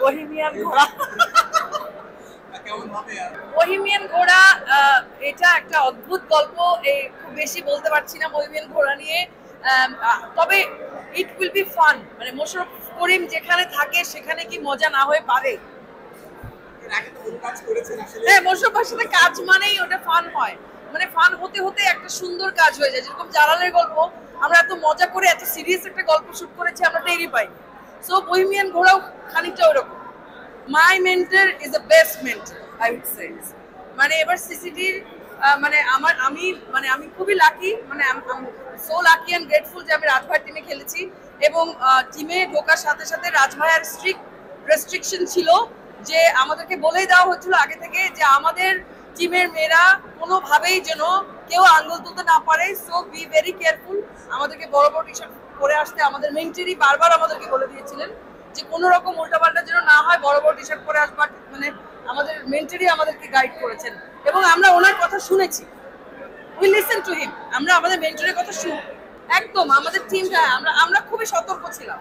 Bohemian ঘোড়া। Bohemian ঘোড়া এটা একটা অদ্ভুত গল্প। এই খুব বেশি বলতে পারছি না বহিমিয়ান ঘোড়া নিয়ে। তবে ইট উইল বি ফান। মানে মোশাররফ করিম যেখানে থাকে সেখানে কি মজা না হয়ে পারে? হ্যাঁ, মোশাররফের সাথে কাজ মানেই ওটা ফান হয়। মানে ফান হতে হতে একটা সুন্দর কাজ হয়ে যায়। যেরকম জালালের গল্প, আমরা এত মজা করে এত সিরিয়াস একটা গল্প শুট করেছি, আমরা টেরই পাই। সো বহিমিয়ান ঘোড়াও খানিকটা ওরকম। My mentor is the best mentor, I would say. মানে এবার সিসিটির আমি খুবই লাকি, মানে সো লাকি এন্ড গ্রেটফুল যে আমি রাজভাইয়ের টিমে খেলেছি। এবং টিমে ঢোকার সাথে সাথে রাজভাইয়ের স্ট্রিক্ট রেস্ট্রিকশন ছিল যে আমাদেরকে বলেই দেওয়া হচ্ছিল আগে থেকে যে আমাদের টিমের মেয়েরা কোনোভাবেই যেন কেউ আঙ্গুল তুলতে না পারে। So be very careful. আমাদেরকে বড় বড় টি শার্ট পরে আসতে আমাদের মেন্টরি বারবার আমাদেরকে বলে দিয়েছিলেন যে কোনো রকম উল্টাপাল্টা যেন না হয়, বড় বড় টি শার্ট পরে আসবার। মানে আমাদের মেন্টরি আমাদেরকে গাইড করেছেন এবং আমরা ওনার কথা শুনেছি। We listen to him. আমরা আমাদের মেন্টরের কথা একদম আমাদের টিমটা আমরা খুবই সতর্ক ছিলাম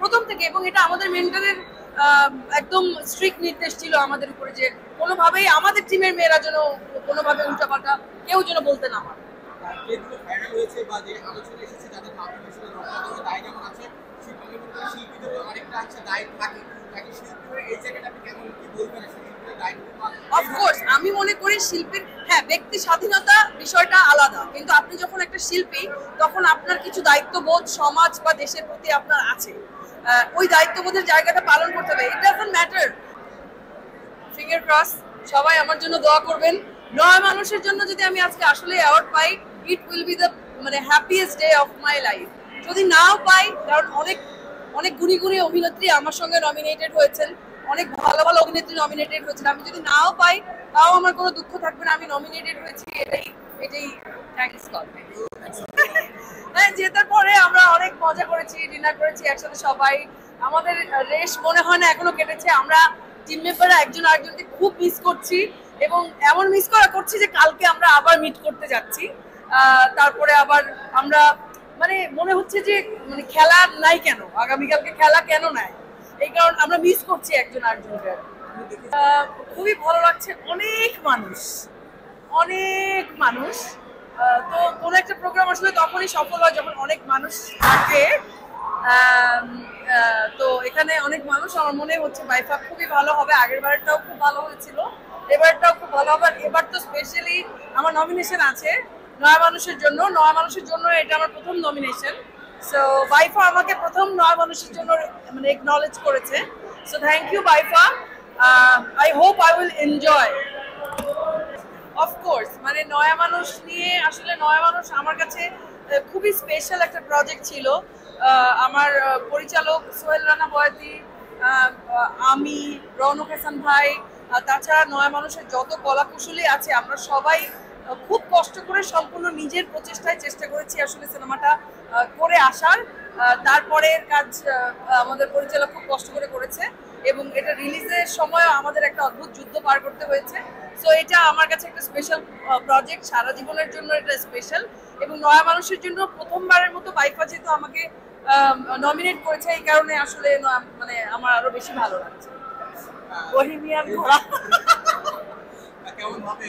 প্রথম থেকে। এবং এটা আমাদের মেন্টরের একদম স্ট্রিক্ট নির্দেশ ছিল আমাদের উপরে যে কোনোভাবেই আমাদের টিমের মেয়েরা যেন কোনোভাবে উল্টাপাল্টা কেউ যেন বলতে না পারে। অফকোর্স আমি মনে করি শিল্পীর ব্যক্তি স্বাধীনতা বিষয়টা আলাদা, কিন্তু আপনি যখন একটা শিল্পী তখন আপনার কিছু দায়িত্ববোধ সমাজ বা দেশের প্রতি আপনার আছে। ওই দায়িত্ববোধের জায়গাটা পালন করতে হবে। It doesn't matter. Finger cross, সবাই আমার জন্য দোয়া করবেন। 9 মানুষের জন্য যদি আমি আজকে আসলে award pi, it will be the happiest day of my life. যদি নাও পাই, কারণ অনেক অনেক গুণী গুণী অভিনেত্রী আমার সঙ্গে নমিনেটেড হয়েছেন, অনেক ভালো ভালো অভিনেত্রী নমিনেটেড হয়েছেন। আমি যদি নাও পাই তাও আমার কোনো দুঃখ থাকবে না, আমি নমিনেটেড হয়েছি, এটাই থ্যাঙ্কস গড। হ্যাঁ, জেতার পরে আমরা অনেক মজা করেছি, ডিনার করেছি একসাথে সবাই। আমাদের রেশ মনে হয় না এখনো কেটেছে। আমরা টিম মেম্বাররা একজন আরেকজনকে খুব মিস করছি এবং এমন মিস করছি যে কালকে আমরা আবার মিট করতে যাচ্ছি। তারপরে আবার আমরা মানে মনে হচ্ছে যে মানে খেলা নাই কেন, আগামীকালকে খেলা কেন নাই, এই কারণ আমরা মিস করছি একজন আরেকজনকে। খুবই ভালো লাগছে। অনেক মানুষ। তো কোনো একটা প্রোগ্রাম আসলে তখনই সফল হয় যখন অনেক মানুষ থাকে। তো এখানে অনেক মানুষ, আমার মনে হচ্ছে বাইফা খুবই ভালো হবে। আগের বারটাও খুব ভালো হয়েছিল, এবারটাও খুব ভালো হবে। এবার তো স্পেশালি আমার নমিনেশন আছে 9 মানুষের জন্য। 9 মানুষের জন্য এটা আমার প্রথম নমিনেশন। সো বাইফা আমাকে প্রথম 9 মানুষের জন্য মানে একনলেজ করেছে। সো থ্যাংক ইউ বাইফা। I hope I will enjoy. Of course মানে 9 মানুষ নিয়ে আসলে 9 মানুষ আমার কাছে খুবই স্পেশাল একটা প্রজেক্ট ছিল। আমার পরিচালক সোহেল রানা বয়াতি, আমি, রৌনক হাসান ভাই, তাছাড়া 9 মানুষের যত কলাকুশলী আছে, আমরা সবাই খুব কষ্ট করে সম্পূর্ণ নিজের প্রচেষ্টায় চেষ্টা করেছি আসলে সিনেমাটা করে আসার। তারপরের কাজ আমাদের পরিচালক খুব কষ্ট করে করেছে এবং এটা রিলিজের সময় আমাদের একটা অদ্ভুত যুদ্ধ পার করতে হয়েছে। সো এটা আমার কাছে একটা স্পেশাল প্রজেক্ট, সারা জীবনের জন্য এটা স্পেশাল। এবং 9 মানুষের জন্য প্রথমবারের মতো বাইফা যেহেতু আমাকে নমিনেট করেছে, এই কারণে আসলে মানে আমার আরো বেশি ভালো লাগছে। বহিমিয়ান ঘোড়া কেমন হবে।